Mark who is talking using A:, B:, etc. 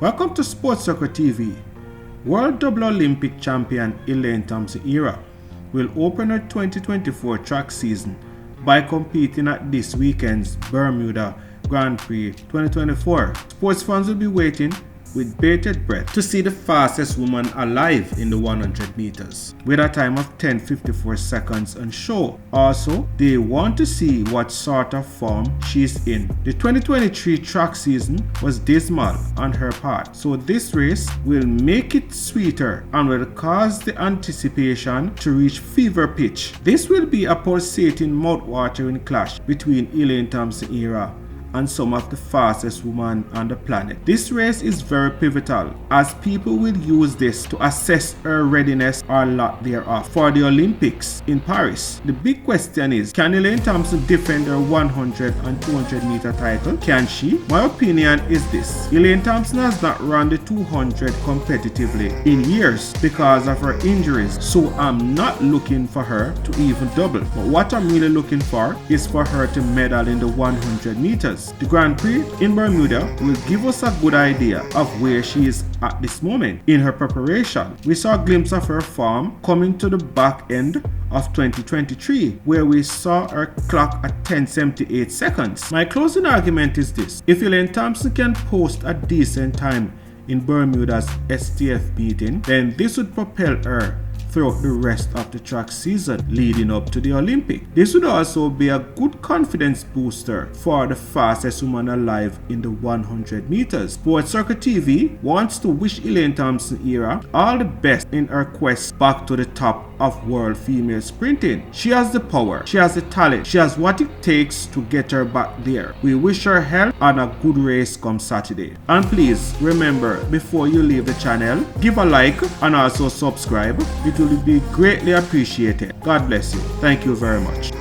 A: Welcome to Sports Soccer TV. World double Olympic champion Elaine Thompson-Herah will open her 2024 track season by competing at this weekend's Bermuda Grand Prix 2024. Sports fans will be waiting with bated breath to see the fastest woman alive in the 100 meters with a time of 10:54 seconds on show. Also, they want to see what sort of form she's in. The 2023 track season was dismal on her part, so this race will make it sweeter and will cause the anticipation to reach fever pitch. This will be a pulsating, mouth-watering clash between Elaine Thompson-Herah and some of the fastest women on the planet. This race is very pivotal as people will use this to assess her readiness or lack thereof for the Olympics in Paris. The big question is, can Elaine Thompson defend her 100 and 200 meter title? Can she? My opinion is this: Elaine Thompson has not run the 200 competitively in years because of her injuries, so I'm not looking for her to even double. But what I'm really looking for is for her to medal in the 100 meters. The Grand Prix in Bermuda will give us a good idea of where she is at this moment in her preparation. We saw a glimpse of her form coming to the back end of 2023, where we saw her clock at 10:78 seconds. My closing argument is this: if Elaine Thompson can post a decent time in Bermuda's STF meeting, then this would propel her throughout the rest of the track season leading up to the Olympics. This would also be a good confidence booster for the fastest woman alive in the 100 meters. Sports Soccer TV wants to wish Elaine Thompson-Herah all the best in her quest back to the top of world female sprinting. She has the power, she has the talent, she has what it takes to get her back there. We wish her health and a good race come Saturday. And please remember, before you leave the channel, give a like and also subscribe. It will be greatly appreciated. God bless you. Thank you very much.